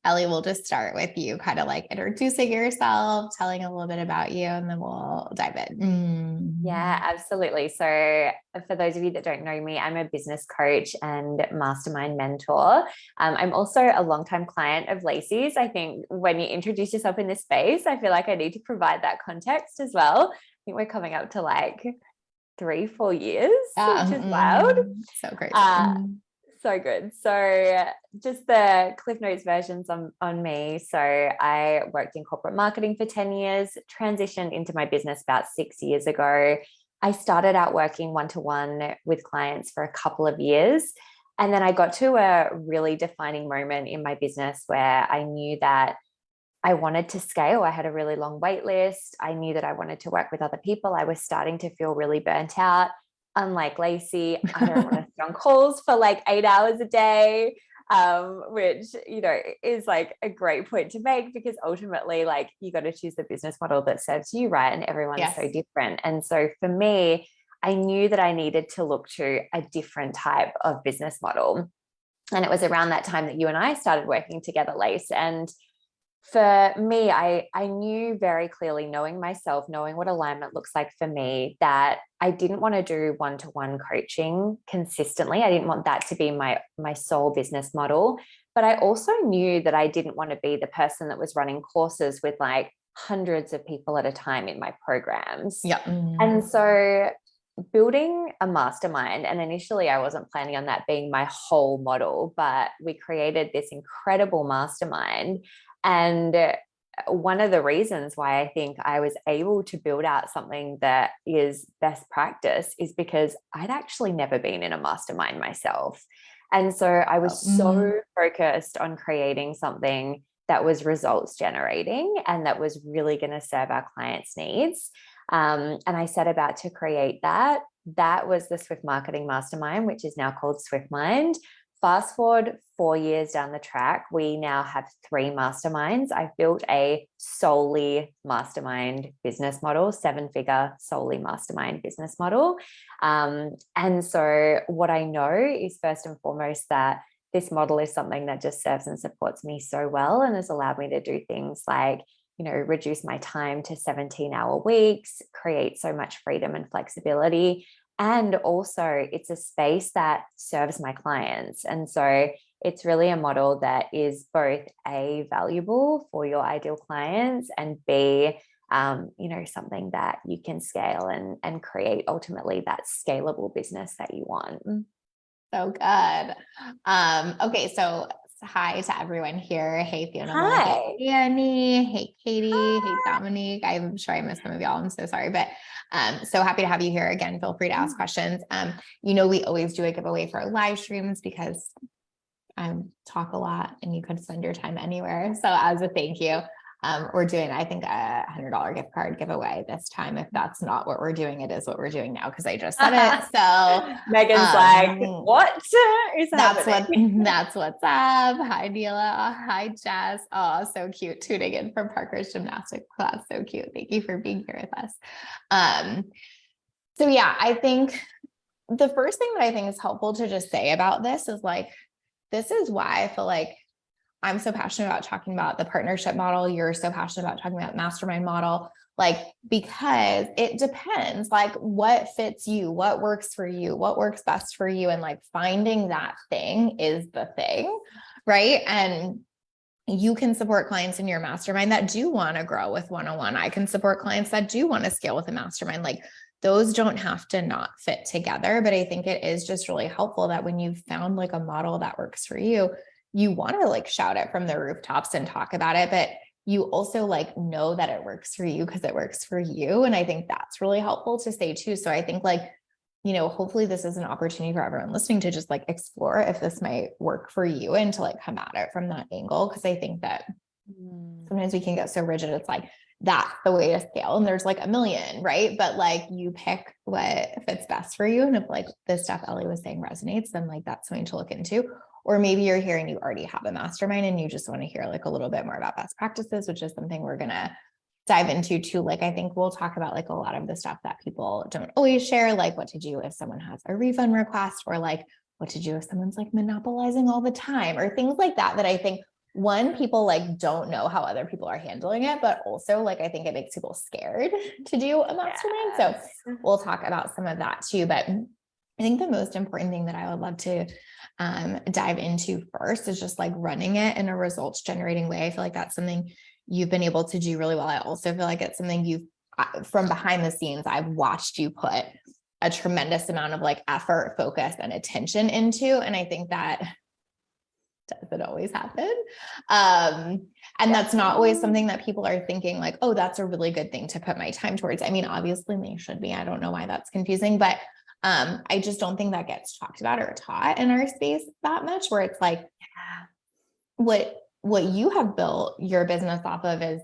Ellie, we'll just start with you kind of like introducing yourself, telling a little bit about you, and then we'll dive in. Yeah, absolutely. So for those of you that don't know me, I'm a business coach and mastermind mentor. I'm also a longtime client of Lacey's. I think when you introduce yourself in this space, I feel like I need to provide that context as well. I think we're coming up to like 3-4 years, which is wild. So great. So good. So just the Cliff Notes versions on me. So I worked in corporate marketing for 10 years, transitioned into my business about 6 years ago. I started out working one-to-one with clients for a couple of years. And then I got to a really defining moment in my business where I knew that I wanted to scale. I had a really long wait list. I knew that I wanted to work with other people. I was starting to feel really burnt out. Unlike Lacey, I don't want to sit on calls for like 8 hours a day, which, is like a great point to make, because ultimately, like, you got to choose the business model that serves you, right? And everyone's so different. And so for me, I knew that I needed to look to a different type of business model. And it was around that time that you and I started working together, Lace. And for me, I knew very clearly, knowing myself, knowing what alignment looks like for me, that I didn't want to do one-to-one coaching consistently. I didn't want that to be my sole business model. But I also knew that I didn't want to be the person that was running courses with like hundreds of people at a time in my programs. Yeah. And so building a mastermind, and initially I wasn't planning on that being my whole model, but we created this incredible mastermind. And one of the reasons why I think I was able to build out something that is best practice is because I'd actually never been in a mastermind myself. And so I was so focused on creating something that was results generating and that was really going to serve our clients' needs. And I set about to create that. That was the Swift Marketing Mastermind, which is now called Swift Mind. Fast forward 4 years down the track, we now have 3 masterminds. I've built a solely mastermind business model, 7-figure solely mastermind business model. And so what I know is, first and foremost, that this model is something that just serves and supports me so well and has allowed me to do things like, reduce my time to 17-hour weeks, create so much freedom and flexibility. And also it's a space that serves my clients. And so it's really a model that is both A, valuable for your ideal clients, and B, something that you can scale and create ultimately that scalable business that you want. So good. Okay. So hi to everyone here. Hey, Fiona. Hi. Hey, Annie. Hey, Katie. Hi. Hey, Dominique. I'm sure I missed some of y'all. I'm so sorry, but so happy to have you here again. Feel free to ask questions. We always do a giveaway for our live streams because I talk a lot and you could spend your time anywhere. So as a thank you, we're doing, I think, a $100 gift card giveaway this time. If that's not what we're doing, it is what we're doing now, because I just said it. So Megan's like, what is happening? That's what's up. Hi, Neela. Hi, Jess. Oh, so cute. Tuning in from Parker's gymnastics class. So cute. Thank you for being here with us. So yeah, I think the first thing that I think is helpful to just say about this is like, this is why I feel like I'm so passionate about talking about the partnership model. You're so passionate about talking about mastermind model, like, because it depends, like, what fits you, what works for you, what works best for you. And like finding that thing is the thing, right? And you can support clients in your mastermind that do want to grow with one-on-one. I can support clients that do want to scale with a mastermind. Like, those don't have to not fit together. But I think it is just really helpful that when you've found like a model that works for you, you want to like shout it from the rooftops and talk about it, but you also like know that it works for you because it works for you. And I think that's really helpful to say too. So I think like, hopefully this is an opportunity for everyone listening to just like explore if this might work for you and to like come at it from that angle. Cause I think that sometimes we can get so rigid. It's like, that's the way to scale. And there's like a million, right? But like you pick what fits best for you. And if like the stuff Ellie was saying resonates, then like that's something to look into. Or maybe you're here and you already have a mastermind and you just want to hear like a little bit more about best practices, which is something we're going to dive into too. Like, I think we'll talk about like a lot of the stuff that people don't always share, like what to do if someone has a refund request, or like what to do if someone's like monopolizing all the time, or things like that, that I think one, people like don't know how other people are handling it, but also like I think it makes people scared to do a mastermind. So we'll talk about some of that too. But I think the most important thing that I would love to dive into first is just like running it in a results generating way. I feel like that's something you've been able to do really well. I also feel like it's something you've from behind the scenes, I've watched you put a tremendous amount of like effort, focus, and attention into. And I think that doesn't always happen. And that's not always something that people are thinking like, oh, that's a really good thing to put my time towards. I mean, obviously they should be. I don't know why that's confusing, but I just don't think that gets talked about or taught in our space that much, where it's like, what you have built your business off of is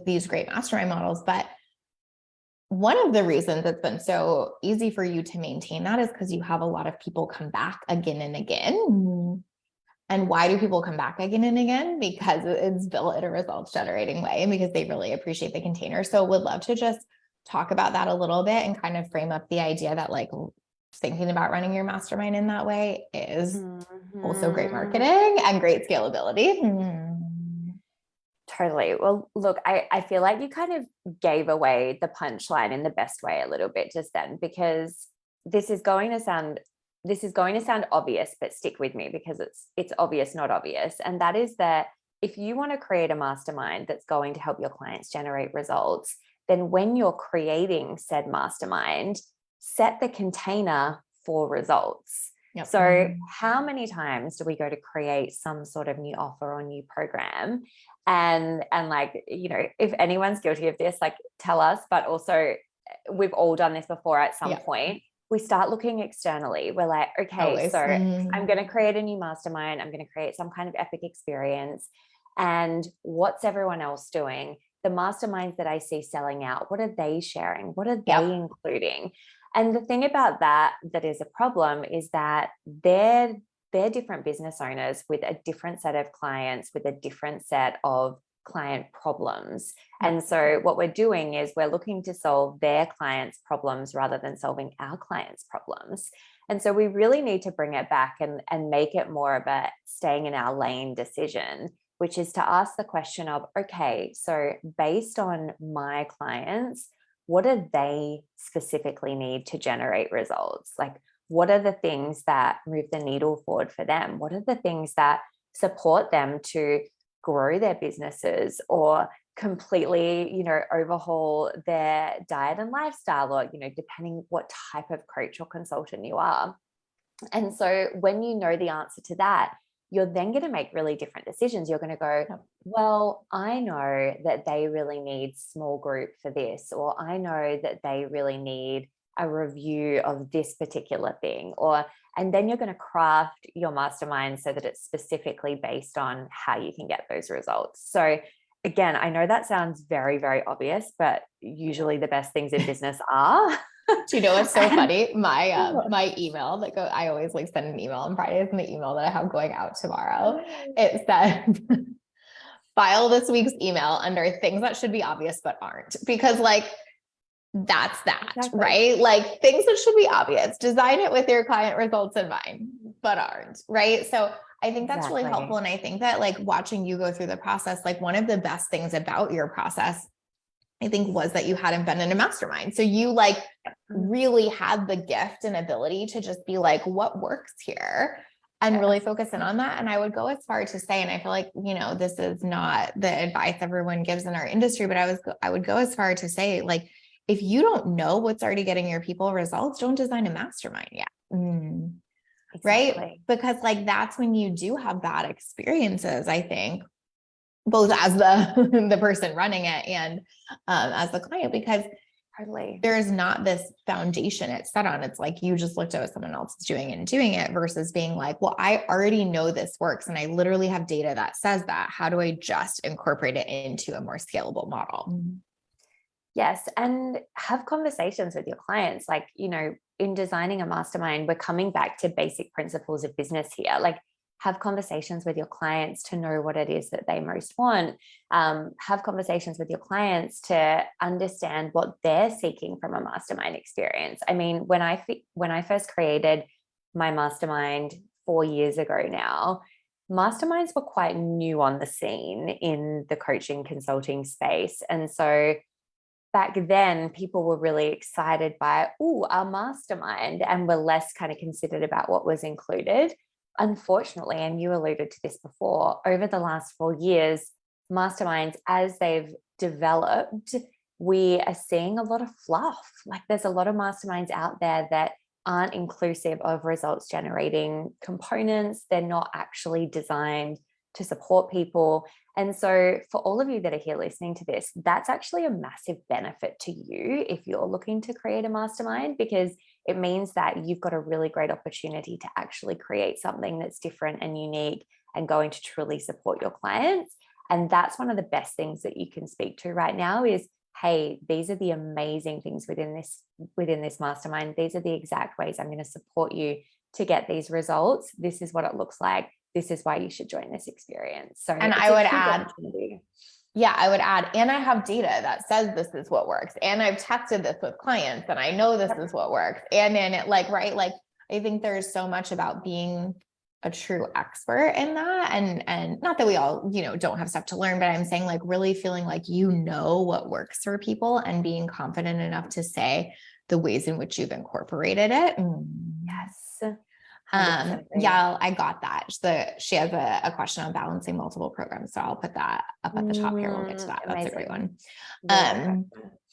these great mastermind models. But one of the reasons it's been so easy for you to maintain that is because you have a lot of people come back again and again. And why do people come back again and again? Because it's built in a results generating way and because they really appreciate the container. So would love to just talk about that a little bit and kind of frame up the idea that like thinking about running your mastermind in that way is also great marketing and great scalability. Totally. Well, look, I feel like you kind of gave away the punchline in the best way a little bit just then, because this is going to sound obvious, but stick with me because it's obvious, not obvious. And that is that if you want to create a mastermind that's going to help your clients generate results, then when you're creating said mastermind, set the container for results. Yep. So how many times do we go to create some sort of new offer or new program? And like, you know, if anyone's guilty of this, like tell us, but also we've all done this before at some point. We start looking externally. We're like, okay, so I'm going to create a new mastermind. I'm going to create some kind of epic experience. And what's everyone else doing? The masterminds that I see selling out, what are they sharing? What are they including? And the thing about that is a problem is that they're different business owners with a different set of clients, with a different set of client problems. And so what we're doing is we're looking to solve their clients' problems rather than solving our clients' problems. And so we really need to bring it back and make it more of a staying in our lane decision, which is to ask the question of, okay, so based on my clients, what do they specifically need to generate results? Like, what are the things that move the needle forward for them? What are the things that support them to grow their businesses or completely, you know, overhaul their diet and lifestyle, or, you know, depending what type of coach or consultant you are. And so when you know the answer to that, you're then going to make really different decisions. You're going to go, well, I know that they really need small group for this, or I know that they really need a review of this particular thing, and then you're going to craft your mastermind so that it's specifically based on how you can get those results. So again, I know that sounds very, very obvious, but usually the best things in business are. Do you know what's so funny? My email that I always like send an email on Fridays, and the email that I have going out tomorrow, it says file this week's email under things that should be obvious but aren't, because like that's that, right? Like things that should be obvious, design it with your client results in mind, but aren't, right? So I think that's really helpful. And I think that like watching you go through the process, like one of the best things about your process, I think, was that you hadn't been in a mastermind. So you like really had the gift and ability to just be like, what works here? And really focus in on that. And I would go as far to say, and I feel like, you know, this is not the advice everyone gives in our industry, but I would go as far to say, like, if you don't know what's already getting your people results, don't design a mastermind yet. Right? Because like, that's when you do have bad experiences, I think, both as the person running it and as the client, because there's not this foundation it's set on. It's like, you just looked at what someone else is doing and doing it versus being like, well, I already know this works. And I literally have data that says that. How do I just incorporate it into a more scalable model? Yes. And have conversations with your clients. Like, you know, in designing a mastermind, we're coming back to basic principles of business here. Like, have conversations with your clients to know what it is that they most want. Have conversations with your clients to understand what they're seeking from a mastermind experience. I mean, when I first created my mastermind 4 years ago now, masterminds were quite new on the scene in the coaching consulting space. And so back then people were really excited by, our mastermind, and were less kind of considered about what was included. Unfortunately, and you alluded to this before, over the last 4 years, masterminds, as they've developed, we are seeing a lot of fluff. Like there's a lot of masterminds out there that aren't inclusive of results generating components. They're not actually designed to support people. And so for all of you that are here listening to this, that's actually a massive benefit to you if you're looking to create a mastermind, because it means that you've got a really great opportunity to actually create something that's different and unique and going to truly support your clients. And that's one of the best things that you can speak to right now is, hey, these are the amazing things within this mastermind. These are the exact ways I'm going to support you to get these results. This is what it looks like. This is why you should join this experience. So, and I would add, and I have data that says this is what works. And I've tested this with clients and I know this is what works. And then it right, I think there's so much about being a true expert in that. And not that we all, don't have stuff to learn, but I'm saying really feeling like, what works for people and being confident enough to say the ways in which you've incorporated it. Yes. Yeah, I got that. She has a question on balancing multiple programs. So I'll put that up at the top here. We'll get to that. That's a great one.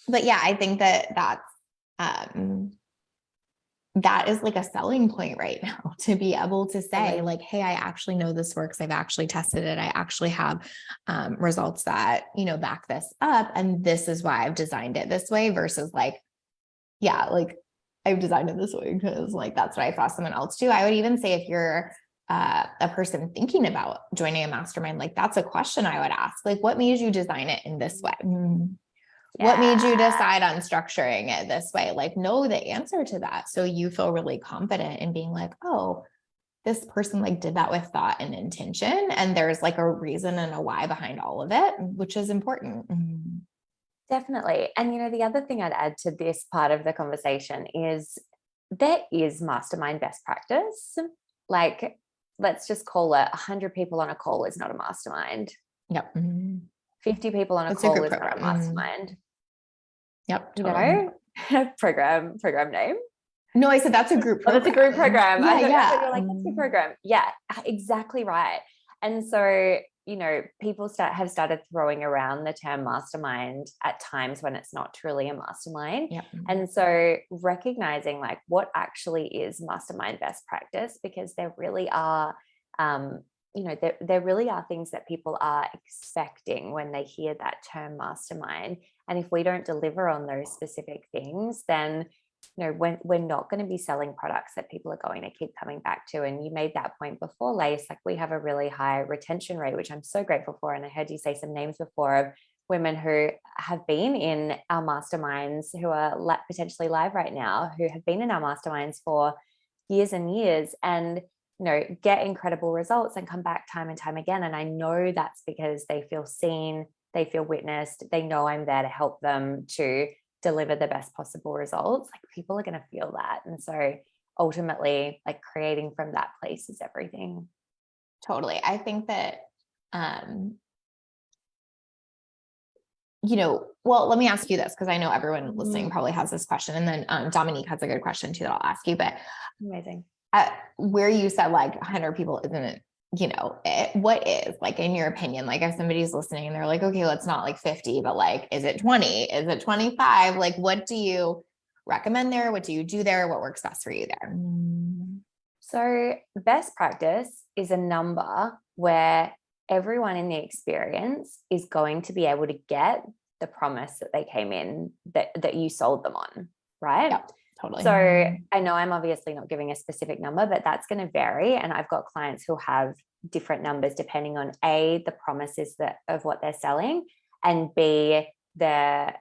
But yeah, I think that is like a selling point right now to be able to say hey, I actually know this works. I've actually tested it. I actually have results that, back this up. And this is why I've designed it this way versus I've designed it this way because that's what I saw someone else do. I would even say if you're a person thinking about joining a mastermind, that's a question I would ask. What made you design it in this way? What made you decide on structuring it this way? Know the answer to that. So you feel really confident in being oh, this person did that with thought and intention. And there's a reason and a why behind all of it, which is important. Definitely. And, the other thing I'd add to this part of the conversation is there is mastermind best practice. Let's just call it 100 people on a call is not a mastermind. Yep. 50 people on a call is not a mastermind. Yep. Totally. Program name. No, I said that's a group program. That's a group program. Yeah, I thought you're that's a program. Yeah, exactly right. And so, people have started throwing around the term mastermind at times when it's not truly a mastermind. Yep. And so recognizing what actually is mastermind best practice, because there really are, there really are things that people are expecting when they hear that term mastermind. And if we don't deliver on those specific things, then we're not going to be selling products that people are going to keep coming back to. And you made that point before, Lace, we have a really high retention rate, which I'm so grateful for. And I heard you say some names before of women who have been in our masterminds, who are potentially live right now, who have been in our masterminds for years and years and, get incredible results and come back time and time again. And I know that's because they feel seen, they feel witnessed, they know I'm there to help them to deliver the best possible results. People are going to feel that. And so ultimately, creating from that place is everything. Totally. I think that, well, let me ask you this, because I know everyone listening probably has this question. And then Dominique has a good question too that I'll ask you. But amazing. Where you said 100 people isn't, what is in your opinion, if somebody's listening and they're okay, let's not 50, but is it 20? Is it 25? What do you recommend there? What do you do there? What works best for you there? So best practice is a number where everyone in the experience is going to be able to get the promise that they came in, that you sold them on, right? Yep. Totally. So I know I'm obviously not giving a specific number, but that's going to vary. And I've got clients who have different numbers depending on A, the promises of what they're selling, and B, the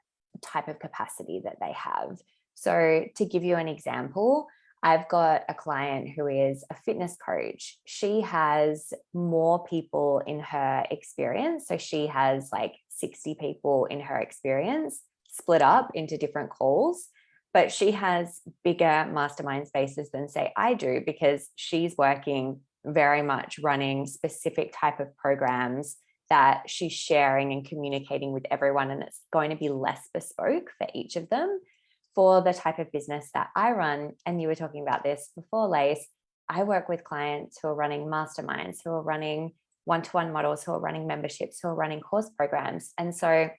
type of capacity that they have. So to give you an example, I've got a client who is a fitness coach. She has more people in her experience. So she has 60 people in her experience split up into different calls. But she has bigger mastermind spaces than say I do, because she's working very much running specific type of programs that she's sharing and communicating with everyone. And it's going to be less bespoke for each of them. For the type of business that I run, and you were talking about this before, Lace, I work with clients who are running masterminds, who are running one-to-one models, who are running memberships, who are running course programs. And so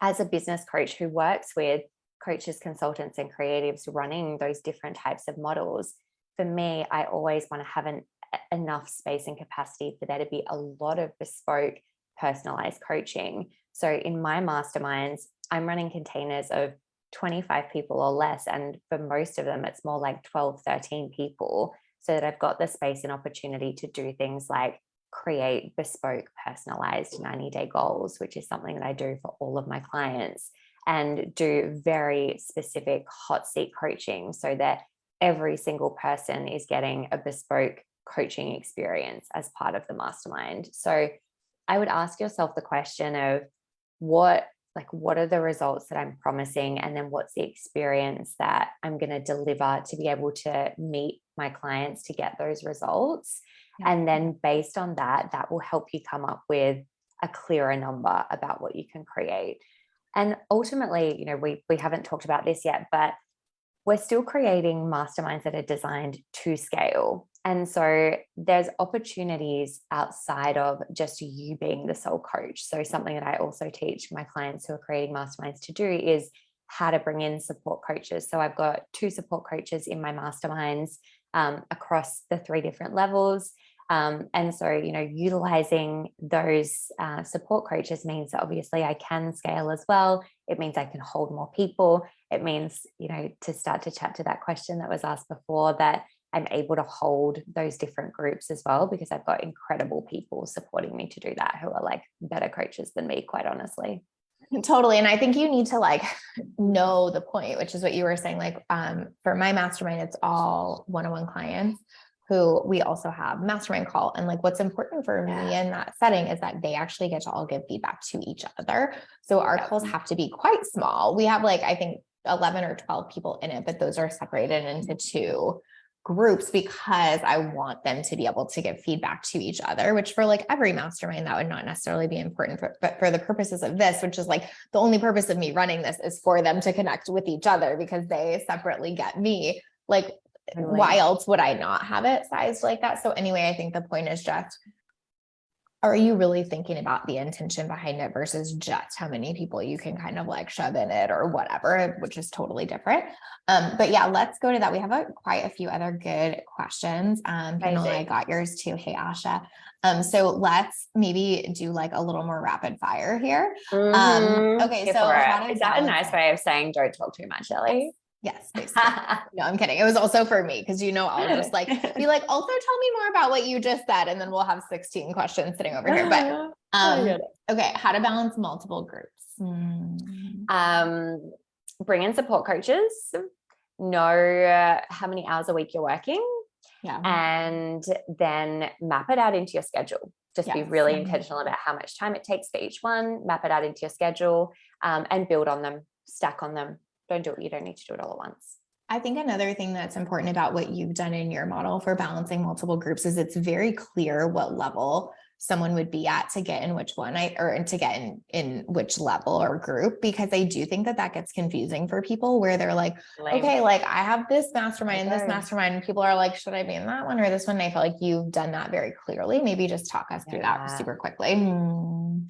as a business coach who works with coaches, consultants, and creatives running those different types of models, for me, I always want to have enough space and capacity for there to be a lot of bespoke, personalized coaching. So in my masterminds, I'm running containers of 25 people or less. And for most of them, it's more like 12, 13 people, so that I've got the space and opportunity to do things like create bespoke, personalized 90-day goals, which is something that I do for all of my clients, and do very specific hot seat coaching so that every single person is getting a bespoke coaching experience as part of the mastermind. So I would ask yourself the question of what are the results that I'm promising? And then what's the experience that I'm going to deliver to be able to meet my clients to get those results? Yeah. And then based on that, that will help you come up with a clearer number about what you can create. And ultimately, we haven't talked about this yet, but we're still creating masterminds that are designed to scale. And so there's opportunities outside of just you being the sole coach. So something that I also teach my clients who are creating masterminds to do is how to bring in support coaches. So I've got 2 support coaches in my masterminds across the 3 different levels. And so, utilizing those support coaches means that obviously I can scale as well. It means I can hold more people. It means, to start to chat to that question that was asked before, that I'm able to hold those different groups as well, because I've got incredible people supporting me to do that who are like better coaches than me, quite honestly. Totally. And I think you need to know the point, which is what you were saying. For my mastermind, it's all one-on-one clients who we also have mastermind call. And what's important for me in that setting is that they actually get to all give feedback to each other. So our calls have to be quite small. We have I think 11 or 12 people in it, but those are separated into 2 groups because I want them to be able to give feedback to each other, which for every mastermind, that would not necessarily be important, but for the purposes of this, which is the only purpose of me running this is for them to connect with each other because they separately get me. Why else would I not have it sized like that? So anyway, I think the point is just, are you really thinking about the intention behind it versus just how many people you can kind of shove in it or whatever, which is totally different. But yeah, let's go to that. We have quite a few other good questions. Panel, I got yours too. Hey, Asha. So let's maybe do a little more rapid fire here. Okay. Is that a nice way of saying don't talk too much, Ellie? Yes, basically. No, I'm kidding. It was also for me because I'll just be also tell me more about what you just said, and then we'll have 16 questions sitting over here. But okay, how to balance multiple groups. Bring in support coaches. Know how many hours a week you're working. Yeah. And then map it out into your schedule. Just be really intentional about how much time it takes for each one. Map it out into your schedule, and build on them, stack on them. You don't need to do it all at once. I think another thing that's important about what you've done in your model for balancing multiple groups is it's very clear what level someone would be at to get in which one to get in which level or group, because I do think that gets confusing for people where they're okay, I have this mastermind and this mastermind, and people are should I be in that one or this one? And I feel like you've done that very clearly. Maybe just talk us through that super quickly.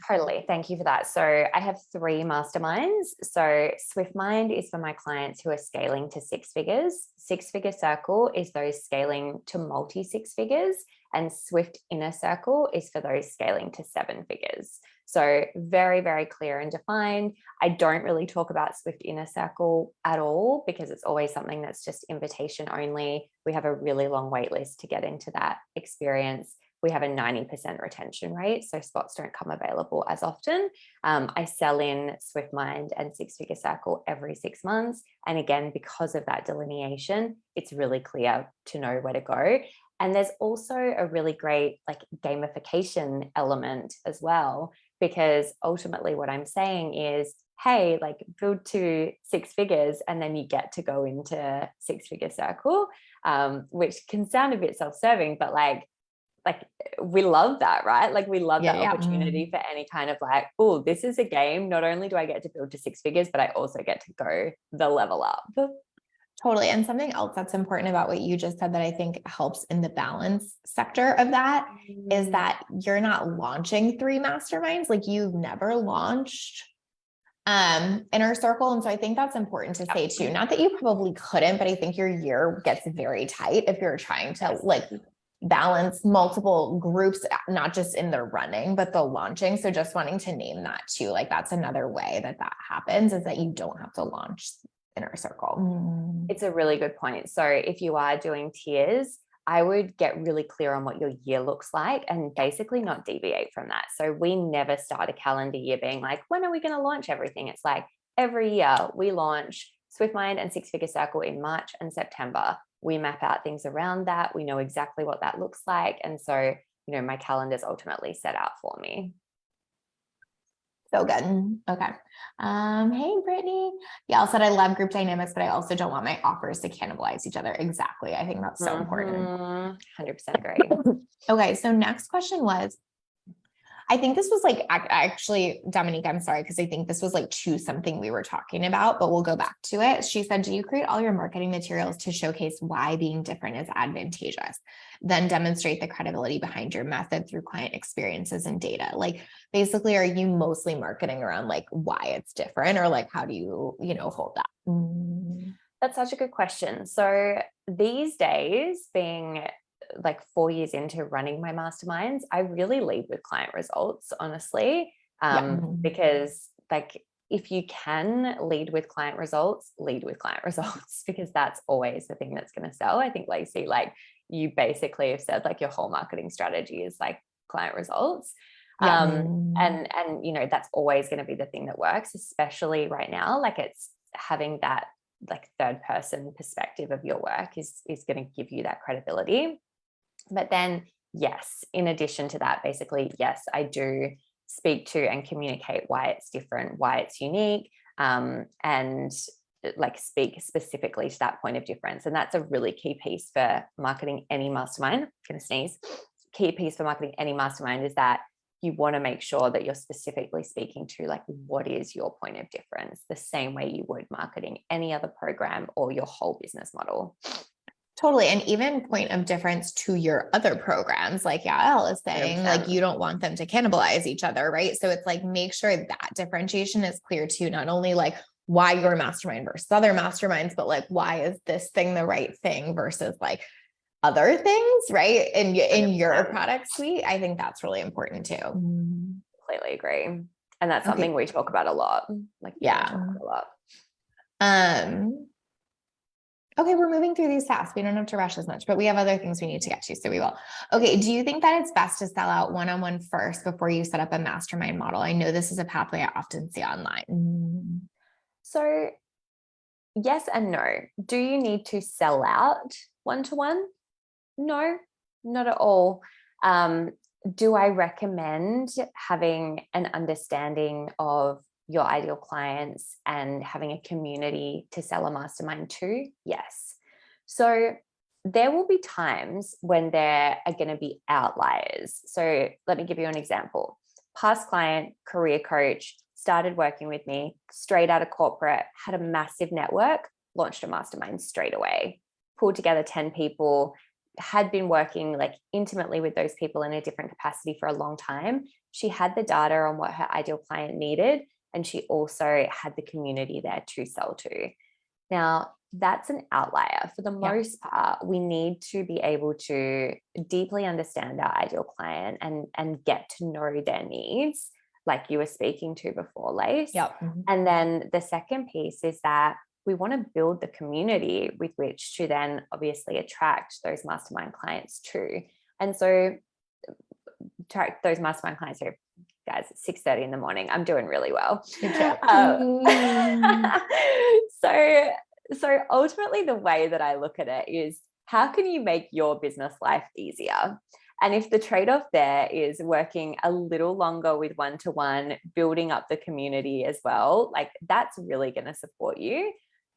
Totally. Thank you for that. So I have 3 masterminds. So Swift Mind is for my clients who are scaling to 6 figures. 6-figure circle is those scaling to multi 6 figures. And Swift Inner Circle is for those scaling to 7 figures. So very, very clear and defined. I don't really talk about Swift Inner Circle at all because it's always something that's just invitation only. We have a really long wait list to get into that experience. We have a 90% retention rate, so spots don't come available as often. I sell in Swift Mind and 6-figure circle every 6 months. And again, because of that delineation, it's really clear to know where to go. And there's also a really great gamification element as well, because ultimately what I'm saying is, hey, build to 6 figures and then you get to go into 6-figure circle, which can sound a bit self-serving, but like, we love that, right? Like, we love Yeah, that yeah. opportunity for any kind of like, oh, this is a game. Not only do I get to build to 6 figures, but I also get to go the level up. Totally. And something else that's important about what you just said that I think helps in the balance sector of that is that you're not launching 3 masterminds. Like, you've never launched inner circle. And so I think that's important to say too. Not that you probably couldn't, but I think your year gets very tight if you're trying to like balance multiple groups, not just in the running, but the launching. So just wanting to name that too. Like, that's another way that happens, is that you don't have to launch inner circle. It's a really good point. So if you are doing tiers, I would get really clear on what your year looks like and basically not deviate from that. So we never start a calendar year being like, when are we going to launch everything? It's like every year we launch Swift Mind and 6 Figure Circle in March and September. We map out things around that. We know exactly what that looks like. And so, you know, my calendar's ultimately set out for me. So good. Okay. Hey, Brittany. Y'all said I love group dynamics, but I also don't want my offers to cannibalize each other. Exactly. I think that's so important. 100% agree. Okay. So next question was, I think this was like, actually, Dominique, I'm sorry, because I think this was like to something we were talking about, but we'll go back to it. She said, do you create all your marketing materials to showcase why being different is advantageous? Then demonstrate the credibility behind your method through client experiences and data. Like, basically, are you mostly marketing around like why it's different, or like, how do you, hold that? That's such a good question. So these days, being like 4 years into running my masterminds, I really lead with client results, honestly, because like, if you can lead with client results, because that's always the thing that's going to sell. I think, Lacey, like, you basically have said like your whole marketing strategy is like client results. And you know, that's always going to be the thing that works, especially right now. Like, it's having that like third person perspective of your work is going to give you that credibility. But then, yes, in addition to that, basically, yes, I do speak to and communicate why it's different, why it's unique, and like speak specifically to that point of difference. And that's a really key piece for marketing any mastermind. I'm going to sneeze. Key piece for marketing any mastermind is that you want to make sure that you're specifically speaking to like, what is your point of difference, the same way you would marketing any other program or your whole business model. Totally. And even point of difference to your other programs, like Yael is saying, 100%. like, you don't want them to cannibalize each other, right? So it's like, make sure that differentiation is clear too, not only like why your mastermind versus other masterminds, but like, why is this thing the right thing versus like other things, right? In your product suite. I think that's really important too. Completely agree. And that's something we talk about a lot. Like, a lot. Okay, we're moving through these fast. We don't have to rush as much, but we have other things we need to get to, so we will. Okay, do you think that it's best to sell out one-on-one first before you set up a mastermind model? I know this is a pathway I often see online. So yes and no. Do you need to sell out one-to-one? No, not at all. Do I recommend having an understanding of your ideal clients and having a community to sell a mastermind to? Yes. So there will be times when there are going to be outliers. So let me give you an example. Past client, career coach, started working with me straight out of corporate, had a massive network, launched a mastermind straight away, pulled together 10 people, had been working like intimately with those people in a different capacity for a long time. She had the data on what her ideal client needed, and she also had the community there to sell to. Now, that's an outlier. For the most part, we need to be able to deeply understand our ideal client and get to know their needs, like you were speaking to before, Lace. And then the second piece is that we want to build the community with which to then obviously attract those mastermind clients too. And so attract those mastermind clients who, guys, it's 6:30 in the morning. I'm doing really well. So ultimately the way that I look at it is, how can you make your business life easier? And if the trade-off there is working a little longer with one-to-one, building up the community as well, like that's really going to support you.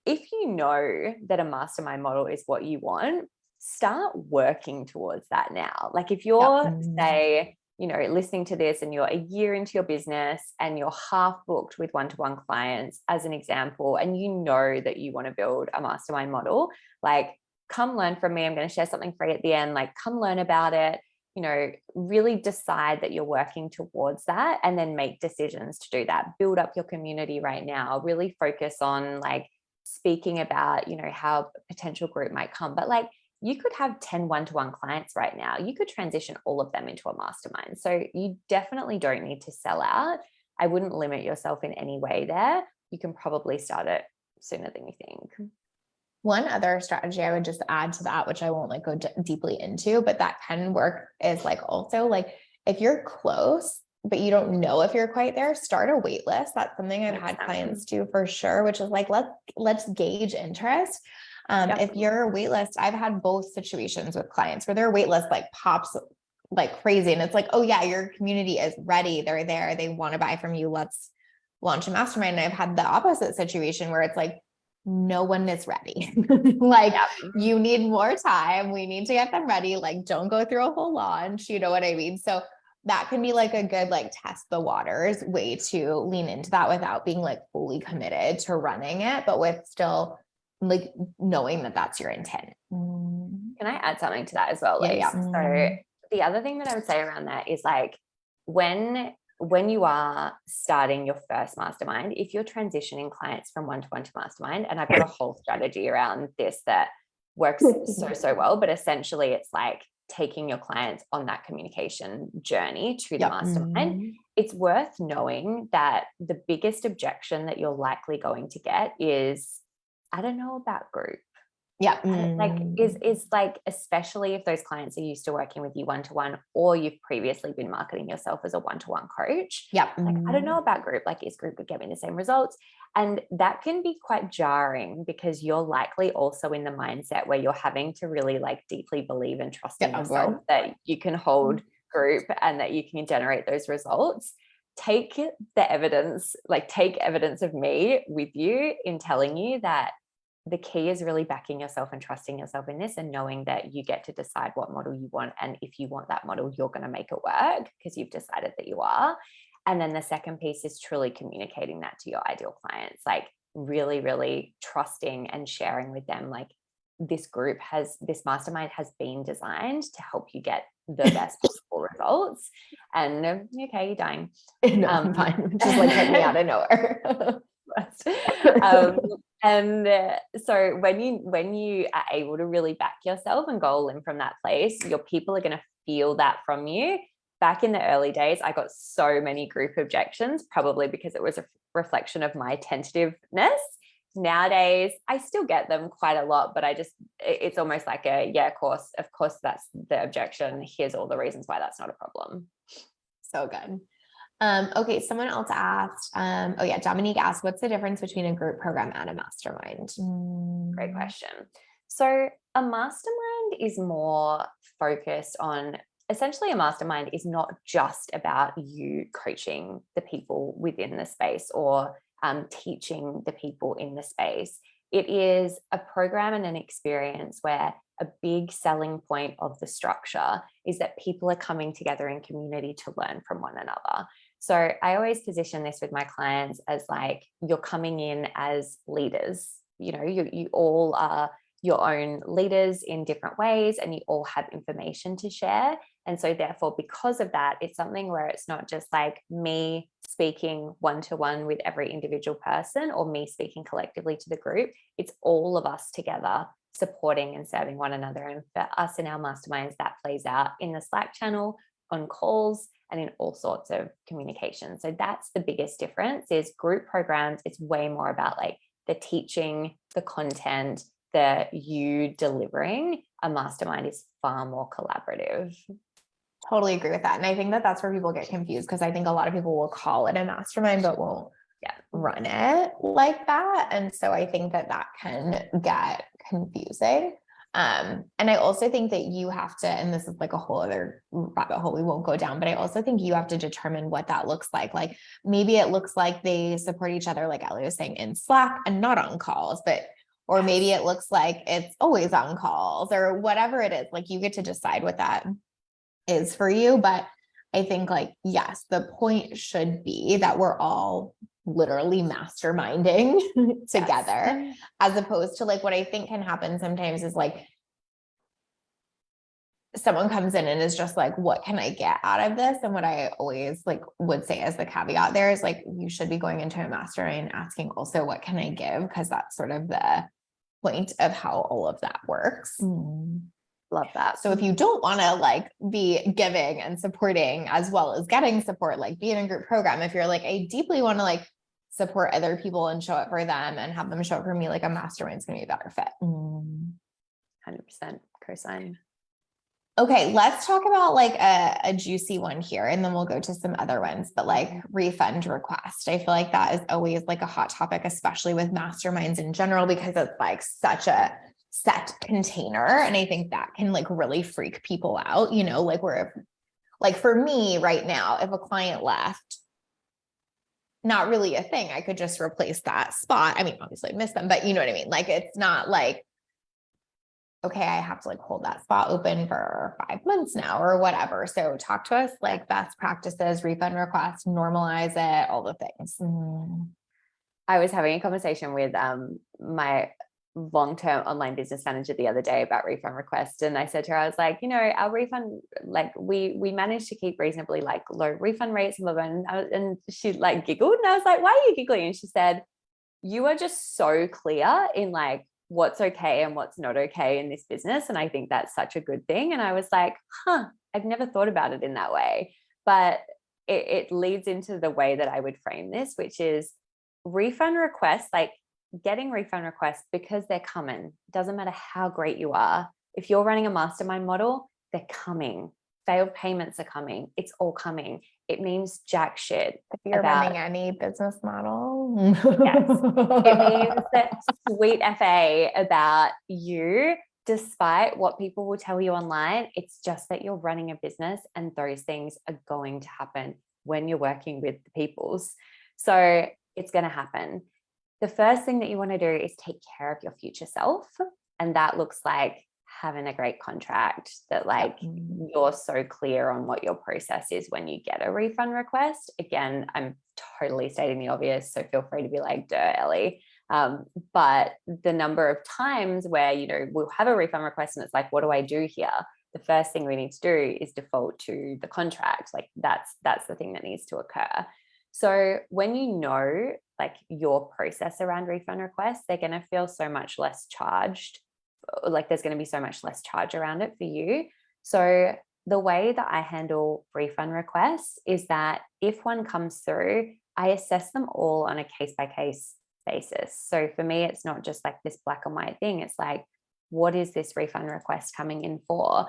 If you know that a mastermind model is what you want, start working towards that now. Like if you're, say, you know, listening to this and you're a year into your business and you're half booked with one-to-one clients, as an example, and you know that you want to build a mastermind model, like come learn from me. I'm going to share something free at the end. Like come learn about it. You know, really decide that you're working towards that and then make decisions to do that. Build up your community right now. Really focus on like speaking about, you know, how a potential group might come. But like you could have 10 one-to-one clients right now. You could transition all of them into a mastermind. So you definitely don't need to sell out. I wouldn't limit yourself in any way there. You can probably start it sooner than you think. One other strategy I would just add to that, which I won't like go deeply into, but that can work, is like also like if you're close, but you don't know if you're quite there, start a wait list. That's something I've had clients do for sure, which is like, let's gauge interest. If you're a wait list, I've had both situations with clients where their wait list like pops like crazy. And it's like, oh yeah, your community is ready. They're there. They want to buy from you. Let's launch a mastermind. And I've had the opposite situation where it's like, no one is ready. Like you need more time. We need to get them ready. Like don't go through a whole launch. You know what I mean? So that can be like a good, like test the waters way to lean into that without being like fully committed to running it, but with still like knowing that that's your intent. Can I add something to that as well? Like, so the other thing that I would say around that is like, when you are starting your first mastermind, if you're transitioning clients from one-to-one to mastermind, and I've got a whole strategy around this that works so well, but essentially it's like taking your clients on that communication journey to the mastermind. It's worth knowing that the biggest objection that you're likely going to get is, I don't know about group. Like is like, especially if those clients are used to working with you one-to-one, or you've previously been marketing yourself as a one-to-one coach. Like, I don't know about group. Like, is group get me the same results? And that can be quite jarring because you're likely also in the mindset where you're having to really like deeply believe and trust in yourself that you can hold group and that you can generate those results. Take the evidence, like take evidence of me with you in telling you that the key is really backing yourself and trusting yourself in this and knowing that you get to decide what model you want. And if you want that model, you're going to make it work because you've decided that you are. And then the second piece is truly communicating that to your ideal clients, like really, really trusting and sharing with them, like this mastermind has been designed to help you get the best possible results. And okay, you're dying. No, I'm fine. Just like hit me out of nowhere. And so when you are able to really back yourself and go all in from that place, your people are going to feel that from you. Back in the early days, I got so many group objections, probably because it was a reflection of my tentativeness. Nowadays, I still get them quite a lot, but it's almost like of course, that's the objection. Here's all the reasons why that's not a problem. So good. Okay, someone else asked, Dominique asked, what's the difference between a group program and a mastermind? Great question. So a mastermind is more focused on, essentially a mastermind is not just about you coaching the people within the space or teaching the people in the space. It is a program and an experience where a big selling point of the structure is that people are coming together in community to learn from one another. So I always position this with my clients as like, you're coming in as leaders. You know, you all are your own leaders in different ways, and you all have information to share. And so therefore, because of that, it's something where it's not just like me speaking one-to-one with every individual person or me speaking collectively to the group. It's all of us together supporting and serving one another. And for us in our masterminds, that plays out in the Slack channel, on calls, and in all sorts of communication. So that's the biggest difference. Is group programs, it's way more about like the teaching, the content, the you delivering. A mastermind is far more collaborative. Totally agree with that. And I think that that's where people get confused, because I think a lot of people will call it a mastermind, but won't run it like that. And so I think that that can get confusing. And I also think that you have to, and this is like a whole other rabbit hole we won't go down, but I also think you have to determine what that looks like. Like maybe it looks like they support each other, like Ellie was saying, in Slack and not on calls, but or maybe it looks like it's always on calls or whatever it is. Like you get to decide what that is for you. But I think like, yes, the point should be that we're all literally masterminding together, Yes. as opposed to like what I think can happen sometimes is like someone comes in and is just like, what can I get out of this? And what I always like would say as the caveat there is like, you should be going into a mastermind asking also, what can I give? Because that's sort of the point of how all of that works. Love that. So if you don't want to like be giving and supporting as well as getting support, like be in a group program, if you're like, I deeply want to like support other people and show up for them and have them show up for me, like a mastermind is going to be a better fit. 100% co-sign. Okay, let's talk about like a juicy one here, and then we'll go to some other ones, but like refund request. I feel like that is always like a hot topic, especially with masterminds in general, because it's like such a set container. And I think that can like really freak people out, you know, like where, like for me right now, if a client left, not really a thing, I could just replace that spot. I mean, obviously I miss them, but you know what I mean? Like, it's not like, okay, I have to like hold that spot open for 5 months now or whatever. So talk to us like best practices, refund requests, normalize it, all the things. I was having a conversation with my long-term online business manager the other day about refund requests, and I said to her, I was like, you know, our refund, like we managed to keep reasonably like low refund rates and she like giggled, and I was like, why are you giggling? And she said, you are just so clear in like what's okay and what's not okay in this business, and I think that's such a good thing. And I was like, I've never thought about it in that way, but it leads into the way that I would frame this, which is refund requests, like getting refund requests because they're coming. Doesn't matter how great you are. If you're running a mastermind model, they're coming. Failed payments are coming. It's all coming. It means jack shit. If you're running any business model. Yes. It means that sweet FA about you, despite what people will tell you online. It's just that you're running a business and those things are going to happen when you're working with the peoples. So it's going to happen. The first thing that you want to do is take care of your future self. And that looks like having a great contract that like you're so clear on what your process is when you get a refund request. Again, I'm totally stating the obvious, so feel free to be like, duh, Ellie. But the number of times where, you know, we'll have a refund request and it's like, what do I do here? The first thing we need to do is default to the contract. Like that's the thing that needs to occur. So when you know like your process around refund requests, they're going to feel so much less charged. Like there's going to be so much less charge around it for you. So the way that I handle refund requests is that if one comes through, I assess them all on a case-by-case basis. So for me, it's not just like this black and white thing. It's like, what is this refund request coming in for?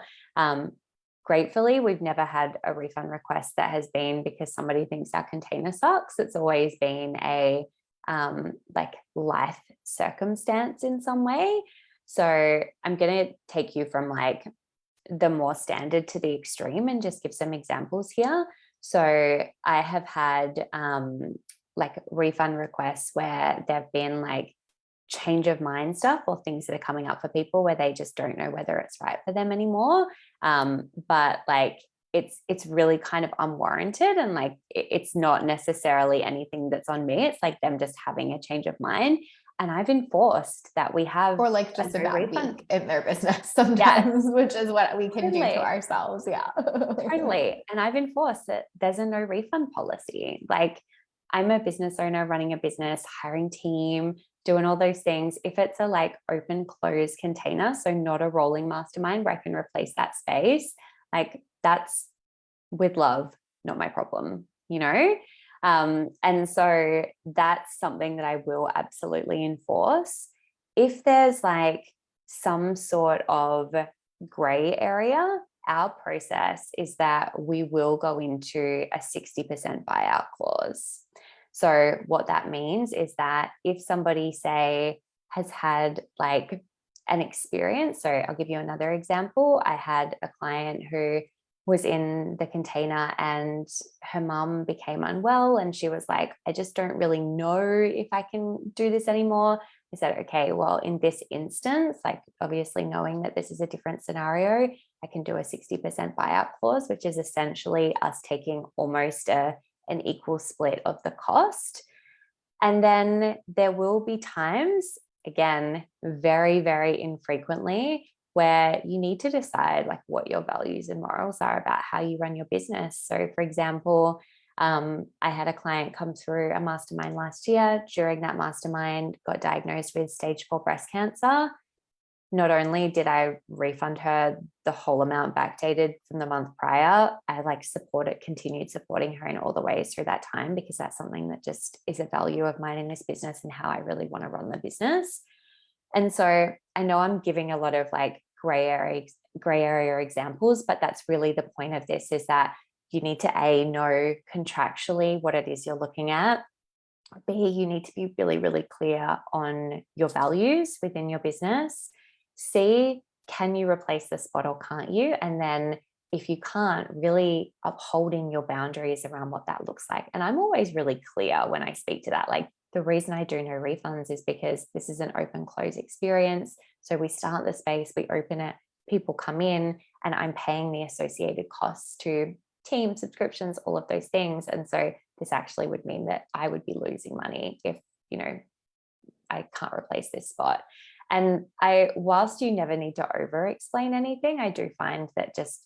Gratefully, we've never had a refund request that has been because somebody thinks our container sucks. It's always been a like life circumstance in some way. So I'm going to take you from like the more standard to the extreme and just give some examples here. So I have had like refund requests where there've been like change of mind stuff or things that are coming up for people where they just don't know whether it's right for them anymore. But like it's really kind of unwarranted, and like it's not necessarily anything that's on me. It's like them just having a change of mind. And I've enforced that we have, or like just a bad refund week in their business sometimes, which is what we can do to ourselves. Yeah. Totally. And I've enforced that there's a no refund policy. Like I'm a business owner running a business, hiring team, doing all those things. If it's a like open close container, so not a rolling mastermind where I can replace that space, like that's with love, not my problem, you know? And so that's something that I will absolutely enforce. If there's like some sort of gray area, our process is that we will go into a 60% buyout clause. So what that means is that if somebody, say, has had like an experience, so I'll give you another example. I had a client who was in the container and her mum became unwell and she was like, I just don't really know if I can do this anymore. is that, okay, well, in this instance, like obviously knowing that this is a different scenario, I can do a 60% buyout clause, which is essentially us taking almost an equal split of the cost. And then there will be times, again, very, very infrequently, where you need to decide like what your values and morals are about how you run your business. So for example, I had a client come through a mastermind last year. During that mastermind, got diagnosed with stage 4 breast cancer. Not only did I refund her the whole amount backdated from the month prior, I like continued supporting her in all the ways through that time, because that's something that just is a value of mine in this business and how I really want to run the business. And so I know I'm giving a lot of like gray area examples, but that's really the point of this, is that you need to know contractually what it is you're looking at. B, you need to be really, really clear on your values within your business. C, can you replace the spot or can't you? And then if you can't, really upholding your boundaries around what that looks like. And I'm always really clear when I speak to that. Like, the reason I do no refunds is because this is an open close experience. So we start the space, we open it, people come in, and I'm paying the associated costs to team subscriptions, all of those things. And so this actually would mean that I would be losing money if, I can't replace this spot. And whilst you never need to over explain anything, I do find that just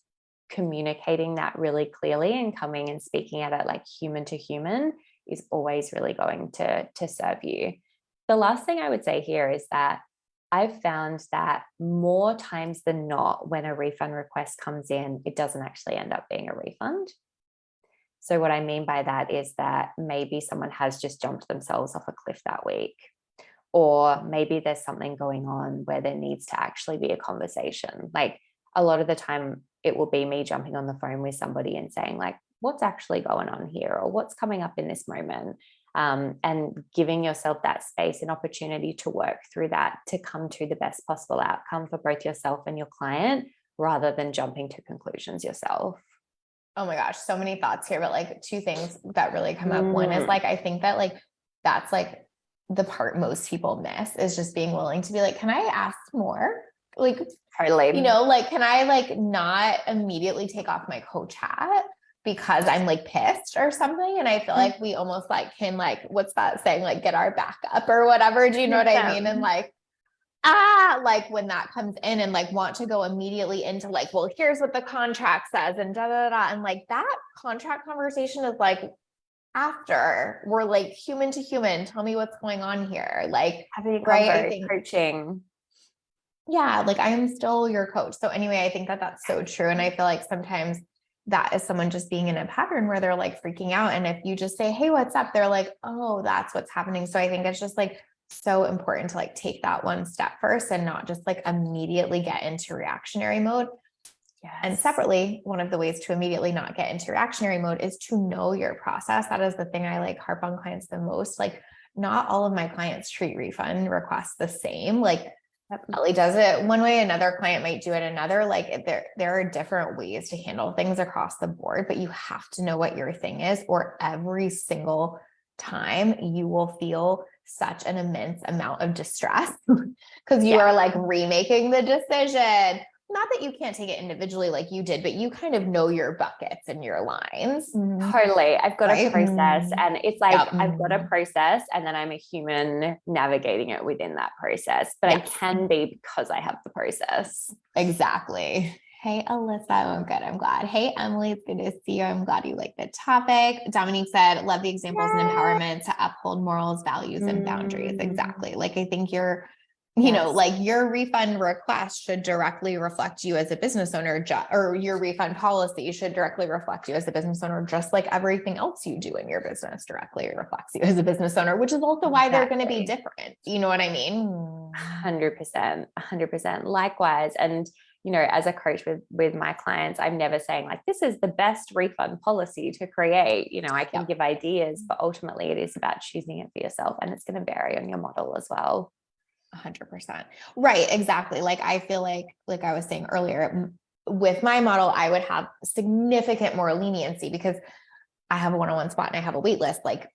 communicating that really clearly and coming and speaking at it like human to human is always really going to serve you. The last thing I would say here is that I've found that more times than not, when a refund request comes in, it doesn't actually end up being a refund. So what I mean by that is that maybe someone has just jumped themselves off a cliff that week, or maybe there's something going on where there needs to actually be a conversation. Like, a lot of the time it will be me jumping on the phone with somebody and saying like, what's actually going on here, or what's coming up in this moment, and giving yourself that space and opportunity to work through that to come to the best possible outcome for both yourself and your client, rather than jumping to conclusions yourself. Oh my gosh, so many thoughts here, but like two things that really come up. One is like, I think that like, that's like the part most people miss, is just being willing to be like, can I ask more? Like, Totally. Like, can I like not immediately take off my coach hat because I'm like pissed or something? And I feel like we almost like can like, what's that saying? Like, get our back up or whatever. Do you know what I mean? And like, like when that comes in and like want to go immediately into like, well, here's what the contract says and da da da. And like that contract conversation is like, after we're like human to human, tell me what's going on here. Like, having coaching. Yeah, like I am still your coach. So anyway, I think that that's so true. And I feel like sometimes that is someone just being in a pattern where they're like freaking out. And if you just say, hey, what's up? They're like, oh, that's what's happening. So I think it's just like so important to like take that one step first and not just like immediately get into reactionary mode. Yes. And separately, one of the ways to immediately not get into reactionary mode is to know your process. That is the thing I like harp on clients the most. Like, not all of my clients treat refund requests the same. Like, Ellie does it one way, another client might do it another. Like, there are different ways to handle things across the board, but you have to know what your thing is, or every single time you will feel such an immense amount of distress because you are like remaking the decision. Not that you can't take it individually like you did, but you kind of know your buckets and your lines. Totally. I've got a process, and it's like, I've got a process, and then I'm a human navigating it within that process, but I can be because I have the process. Exactly. Hey, Alyssa. I'm good. I'm glad. Hey, Emily. It's good to see you. I'm glad you like the topic. Dominique said, love the examples and empowerment to uphold morals, values, and boundaries. Exactly. Like, I think like your refund request should directly reflect you as a business owner, or your refund policy should directly reflect you as a business owner, just like everything else you do in your business directly reflects you as a business owner, which is also why they're going to be different. You know what I mean? 100%. Likewise. And, as a coach with my clients, I'm never saying like, this is the best refund policy to create. I can give ideas, but ultimately it is about choosing it for yourself, and it's going to vary on your model as well. 100%. Right. Exactly. Like, I feel like I was saying earlier, with my model, I would have significant more leniency because I have a one-on-one spot and I have a wait list. Like,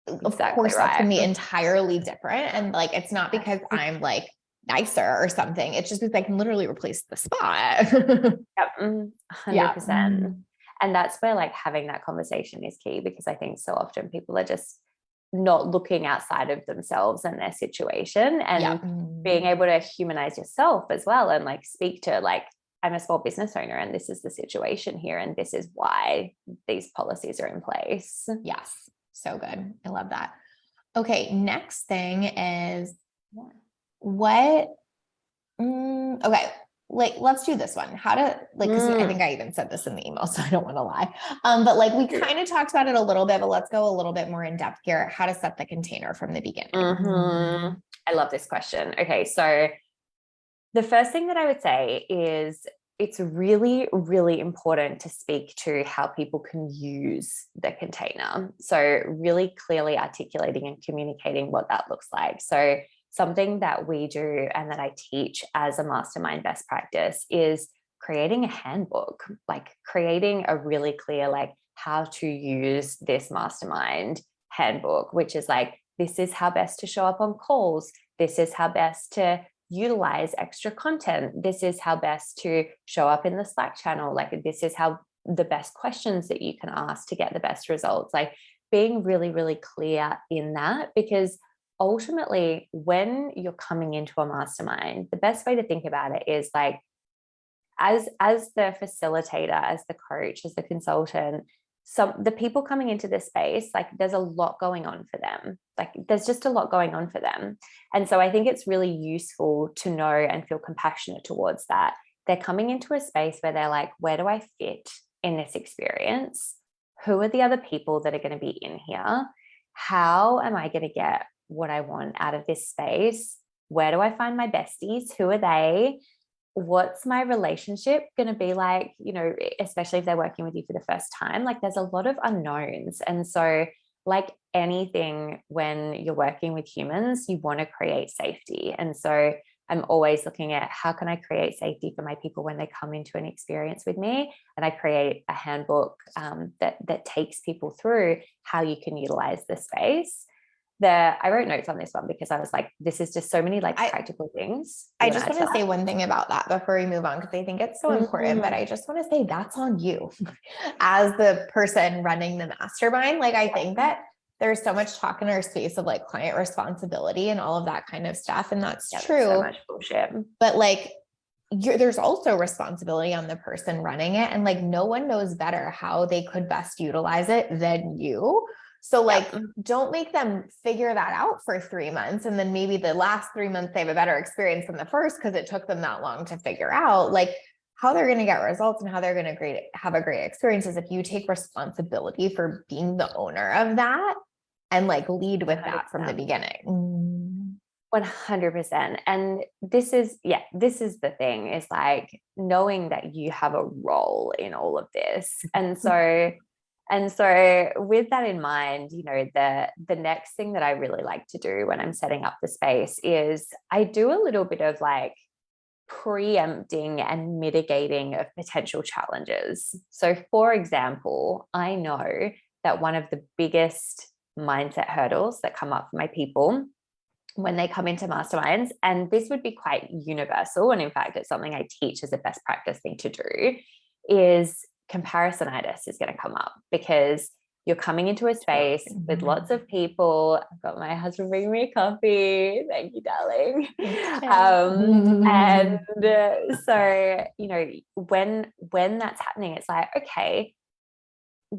of course that can be entirely different. And like, it's not because I'm like nicer or something. It's just because I can literally replace the spot. Yep. 100%. Yeah. And that's where like having that conversation is key, because I think so often people are just not looking outside of themselves and their situation, and being able to humanize yourself as well, and like speak to like, I'm a small business owner and this is the situation here and this is why these policies are in place. Yes. So good. I love that. Okay. Next thing is what, okay. Like, let's do this one. How to like, cause I think I even said this in the email, so I don't want to lie. But like we kind of talked about it a little bit, but let's go a little bit more in depth here. How to set the container from the beginning. I love this question. Okay. So the first thing that I would say is it's really, really important to speak to how people can use the container. So really clearly articulating and communicating what that looks like. So something that we do and that I teach as a mastermind best practice is creating a handbook, like creating a really clear, like how to use this mastermind handbook, which is like, this is how best to show up on calls. This is how best to utilize extra content. This is how best to show up in the Slack channel. Like, this is how the best questions that you can ask to get the best results. Like being really, really clear in that, because ultimately when you're coming into a mastermind, the best way to think about it is like, as the facilitator, as the coach, as the consultant, the people coming into this space, like there's a lot going on for them. Like there's just a lot going on for them. And so I think it's really useful to know and feel compassionate towards that. They're coming into a space where they're like, where do I fit in this experience? Who are the other people that are going to be in here? How am I going to get what I want out of this space? Where do I find my besties? Who are they? What's my relationship going to be like, you know, especially if they're working with you for the first time? Like there's a lot of unknowns. And so like anything, when you're working with humans, you want to create safety. And so I'm always looking at how can I create safety for my people when they come into an experience with me? And I create a handbook that takes people through how you can utilize the space. I wrote notes on this one because I was like, this is just so many like practical things. I just want to say one thing about that before we move on, because I think it's so important, but I just want to say that's on you as the person running the mastermind. Like, I think that there's so much talk in our space of like client responsibility and all of that kind of stuff. And that's true. So much bullshit. But like, there's also responsibility on the person running it. And like, no one knows better how they could best utilize it than you. So like, don't make them figure that out for 3 months. And then maybe the last 3 months, they have a better experience than the first, because it took them that long to figure out like how they're going to get results and how they're going to have a great experience is if you take responsibility for being the owner of that and like lead with 100%. That from the beginning. 100%. And this is the thing, is like knowing that you have a role in all of this. And so with that in mind, you know, the next thing that I really like to do when I'm setting up the space is I do a little bit of like preempting and mitigating of potential challenges. So for example, I know that one of the biggest mindset hurdles that come up for my people when they come into masterminds, and this would be quite universal, and in fact, it's something I teach as a best practice thing to do, is comparisonitis is going to come up, because you're coming into a space with lots of people. I've got my husband bringing me a coffee. Thank you, darling. And so, you know, when that's happening, it's like, okay,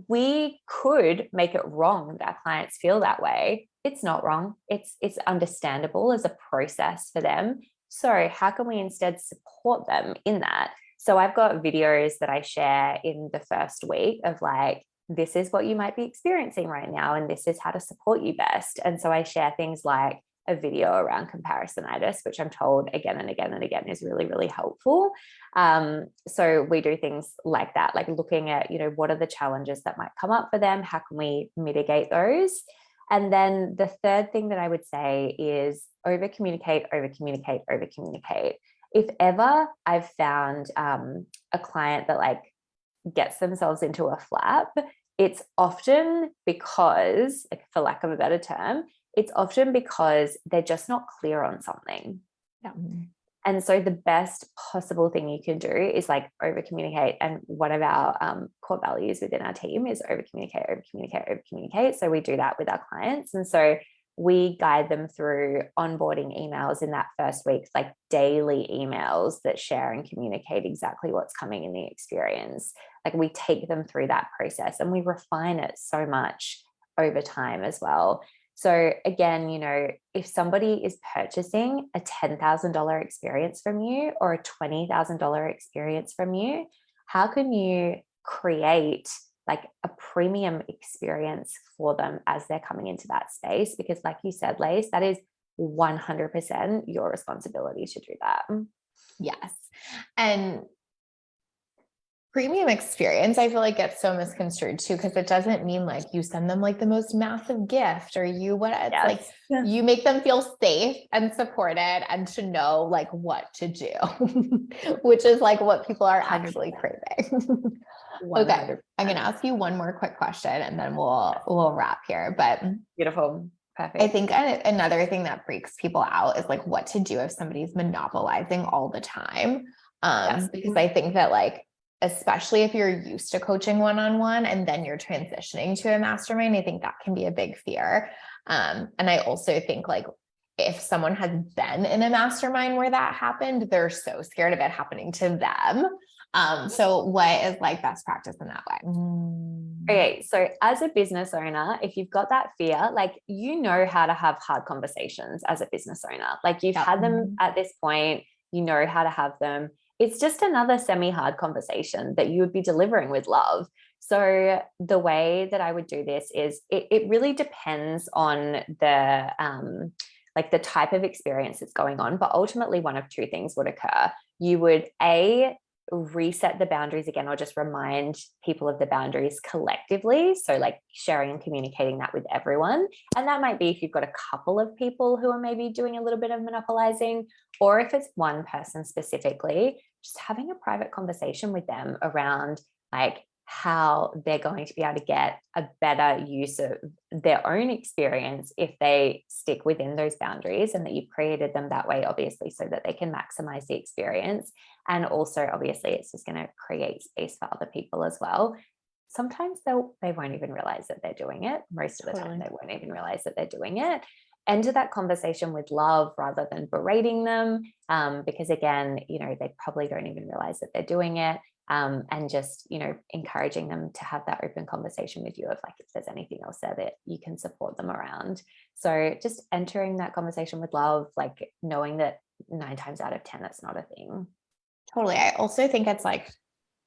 we could make it wrong that our clients feel that way. It's not wrong. It's understandable as a process for them. So how can we instead support them in that? So I've got videos that I share in the first week of like, this is what you might be experiencing right now, and this is how to support you best. And so I share things like a video around comparisonitis, which I'm told again and again and again is really, really helpful. So we do things like that, like looking at, you know, what are the challenges that might come up for them? How can we mitigate those? And then the third thing that I would say is over communicate. If ever I've found a client that like gets themselves into a flap, it's often because, like, for lack of a better term, it's often because they're just not clear on something. Yeah. And so the best possible thing you can do is like over communicate. And one of our core values within our team is over communicate, over communicate, over communicate. So we do that with our clients. And so we guide them through onboarding emails in that first week, like daily emails that share and communicate exactly what's coming in the experience. Like we take them through that process and we refine it so much over time as well. So again, you know, if somebody is purchasing a $10,000 experience from you or a $20,000 experience from you, how can you create like a premium experience for them as they're coming into that space? Because like you said, Lace, that is 100% your responsibility to do that. Yes. And premium experience, I feel like gets so misconstrued too, because it doesn't mean like you send them like the most massive gift or you what it's Yes. like you make them feel safe and supported and to know like what to do, which is like what people are actually 100%. craving. Okay, I'm gonna ask you one more quick question and then we'll wrap here. But Beautiful. Perfect. I think another thing that freaks people out is like what to do if somebody's monopolizing all the time. Yes. Because I think that like, especially if you're used to coaching one-on-one and then you're transitioning to a mastermind, I think that can be a big fear. And I also think like if someone has been in a mastermind where that happened, they're so scared of it happening to them. So what is like best practice in that way? Okay, so as a business owner, if you've got that fear, like you know how to have hard conversations as a business owner. Like you've had them at this point, you know how to have them. It's just another semi-hard conversation that you would be delivering with love. So the way that I would do this is it really depends on the like the type of experience that's going on, but ultimately one of two things would occur. You would reset the boundaries again, or just remind people of the boundaries collectively. So like sharing and communicating that with everyone. And that might be if you've got a couple of people who are maybe doing a little bit of monopolizing, or if it's one person specifically, just having a private conversation with them around like how they're going to be able to get a better use of their own experience if they stick within those boundaries, and that you've created them that way, obviously, so that they can maximize the experience. And also, obviously, it's just going to create space for other people as well. Sometimes they won't even realize that they're doing it. Most of the time, they won't even realize that they're doing it. Enter that conversation with love rather than berating them, because again, you know, they probably don't even realize that they're doing it. And just, you know, encouraging them to have that open conversation with you of like, if there's anything else there that you can support them around. So just entering that conversation with love, like knowing that 9 times out of 10, that's not a thing. Totally. I also think it's like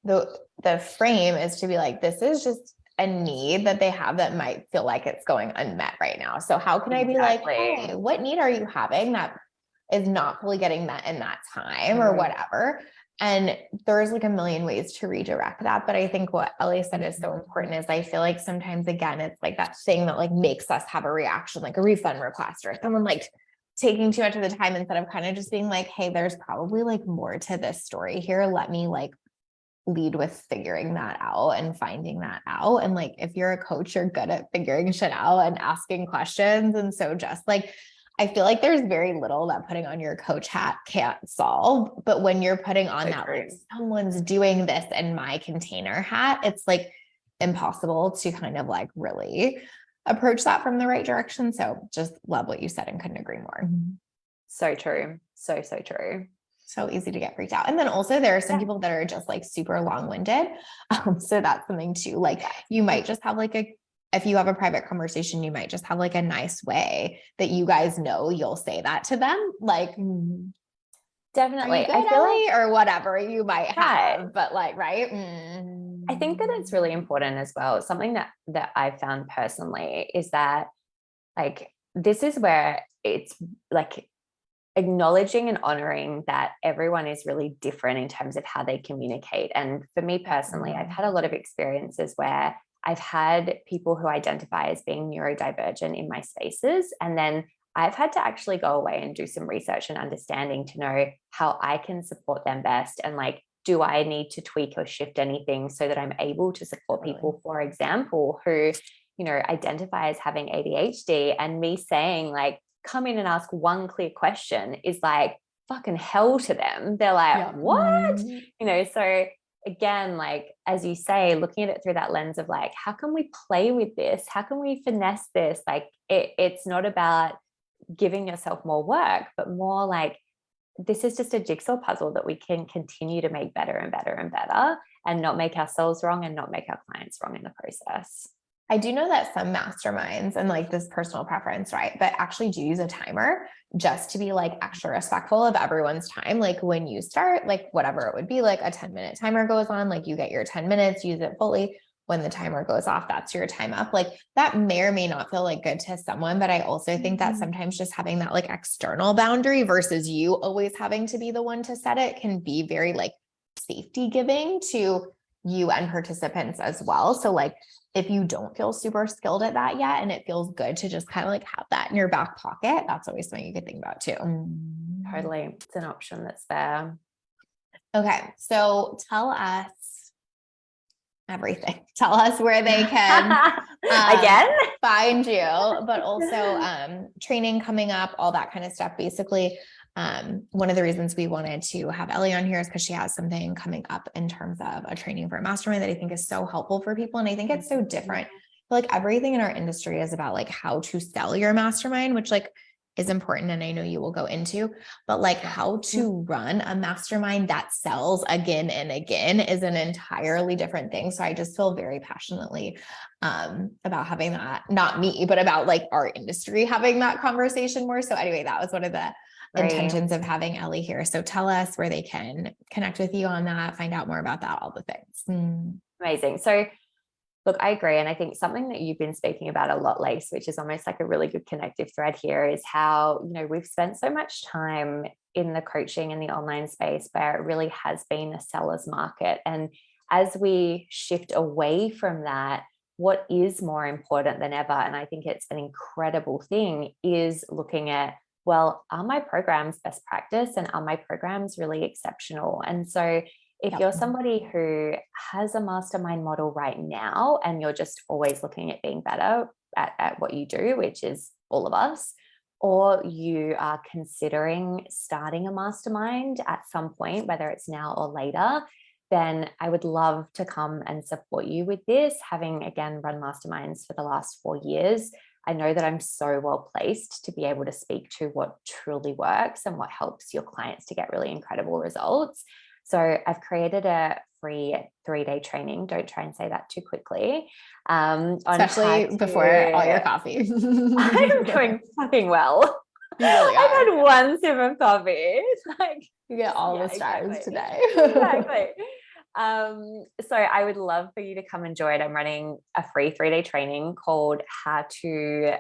the frame is to be like, this is just a need that they have that might feel like it's going unmet right now. So how can I be like, hey, what need are you having that is not fully getting met in that time or whatever? And there's like a million ways to redirect that. But I think what Ellie said is so important is I feel like sometimes, again, it's like that thing that like makes us have a reaction, like a refund request or someone like taking too much of the time instead of kind of just being like, hey, there's probably like more to this story here. Let me like lead with figuring that out and finding that out. And like, if you're a coach, you're good at figuring shit out and asking questions. And so just like, I feel like there's very little that putting on your coach hat can't solve. But when you're putting on that, like someone's doing this in my container hat, it's like impossible to kind of like really approach that from the right direction. So just love what you said and couldn't agree more. So true. So true. So easy to get freaked out. And then also there are some people that are just like super long-winded. So that's something too, like you might just have like if you have a private conversation, you might just have like a nice way that you guys know you'll say that to them. Like, definitely. Good, I feel Ellie? Like, or whatever you might have, but like, right. I think that it's really important as well. Something that I've found personally is that like, this is where it's like acknowledging and honoring that everyone is really different in terms of how they communicate. And for me personally, I've had a lot of experiences where I've had people who identify as being neurodivergent in my spaces. And then I've had to actually go away and do some research and understanding to know how I can support them best and like do I need to tweak or shift anything so that I'm able to support people, for example, who, identify as having ADHD, and me saying like, come in and ask one clear question is like fucking hell to them. They're like, what? So again, like, as you say, looking at it through that lens of like, how can we play with this? How can we finesse this? Like, it's not about giving yourself more work, but more like, this is just a jigsaw puzzle that we can continue to make better and better and better, and not make ourselves wrong and not make our clients wrong in the process. I do know that some masterminds, and like this personal preference, right, but actually do use a timer just to be like extra respectful of everyone's time. Like when you start, like whatever it would be, like a 10-minute timer goes on, like you get your 10 minutes, use it fully. When the timer goes off, that's your time up. Like that may or may not feel like good to someone, but I also think that sometimes just having that like external boundary versus you always having to be the one to set it can be very like safety giving to you and participants as well. So like, if you don't feel super skilled at that yet, and it feels good to just kind of like have that in your back pocket, that's always something you could think about too. Totally. It's an option that's there. Okay. So tell us everything. Tell us where they can again find you, but also training coming up, all that kind of stuff. Basically, one of the reasons we wanted to have Ellie on here is because she has something coming up in terms of a training for a mastermind that I think is so helpful for people. And I think it's so different. Like everything in our industry is about like how to sell your mastermind, which like is important. And I know you will go into, but like how to run a mastermind that sells again and again is an entirely different thing. So I just feel very passionately about having that, not me, but about like our industry having that conversation more. So anyway, that was one of the intentions of having Ellie here. So tell us where they can connect with you on that, find out more about that, all the things. Amazing. So look, I agree. And I think something that you've been speaking about a lot, Lace, which is almost like a really good connective thread here, is how, we've spent so much time in the coaching and the online space where it really has been a seller's market. And as we shift away from that, what is more important than ever, and I think it's an incredible thing, is looking at, well, are my programs best practice and are my programs really exceptional? And so if you're somebody who has a mastermind model right now and you're just always looking at being better at what you do, which is all of us, or you are considering starting a mastermind at some point, whether it's now or later, then I would love to come and support you with this. Having, again, run masterminds for the last 4 years, I know that I'm so well placed to be able to speak to what truly works and what helps your clients to get really incredible results. So I've created a free 3-day training. Don't try and say that too quickly. Especially before all your coffee. I'm doing fucking well. You really are. I've had one sip of coffee. It's like, you get all the stars today. Exactly. So I would love for you to come and join. I'm running a free 3-day training called How to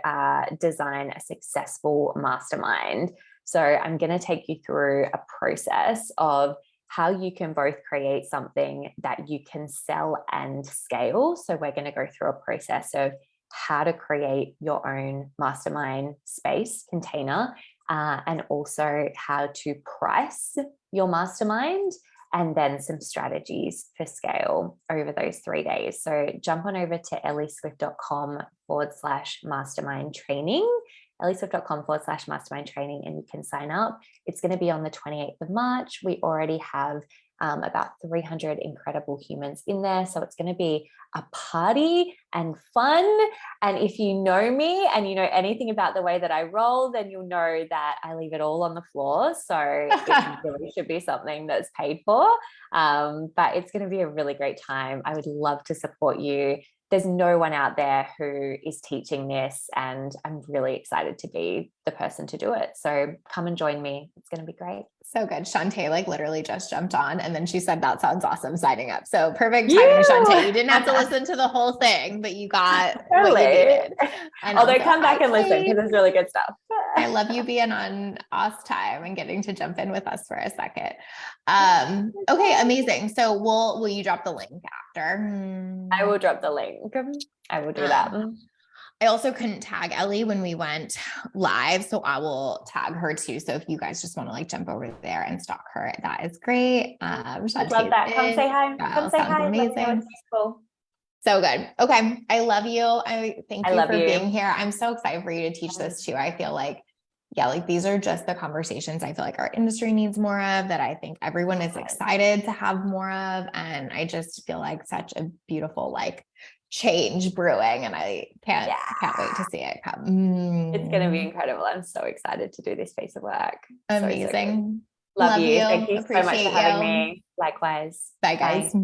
Design a Successful Mastermind. So I'm going to take you through a process of how you can both create something that you can sell and scale. So we're going to go through a process of how to create your own mastermind space container, and also how to price your mastermind, and then some strategies for scale over those 3 days. So jump on over to ellieswift.com/mastermind training, ellieswift.com/mastermind training, and you can sign up. It's going to be on the 28th of March. We already have about 300 incredible humans in there. So it's going to be a party and fun. And if you know me and you know anything about the way that I roll, then you'll know that I leave it all on the floor. So it really should be something that's paid for. But it's going to be a really great time. I would love to support you. There's no one out there who is teaching this, and I'm really excited to be the person to do it. So come and join me. It's going to be great. So good. Shantae like literally just jumped on and then she said, that sounds awesome, signing up. So perfect timing, Shantae. You didn't have to listen to the whole thing, but you got what you needed. And although come back and listen because it's really good stuff. I love you being on us time and getting to jump in with us for a second. Okay, amazing. So will you drop the link after? I will drop the link. I will do that. I also couldn't tag Ellie when we went live, so I will tag her too. So if you guys just want to like jump over there and stalk her, that is great. I love that. Come say hi. Come say Sounds hi. Let me know it's amazing. useful. So good. Okay. I love you. I thank I you love for you. being here. I'm so excited for you to teach this too. I feel like, yeah, like these are just the conversations I feel like our industry needs more of, that I think everyone is excited to have more of. And I just feel like such a beautiful like change brewing, and I can't wait to see it come. It's going to be incredible. I'm so excited to do this piece of work. Amazing. Love you. you. Thank you so much for Appreciate having you. me. Likewise. Bye guys. Bye.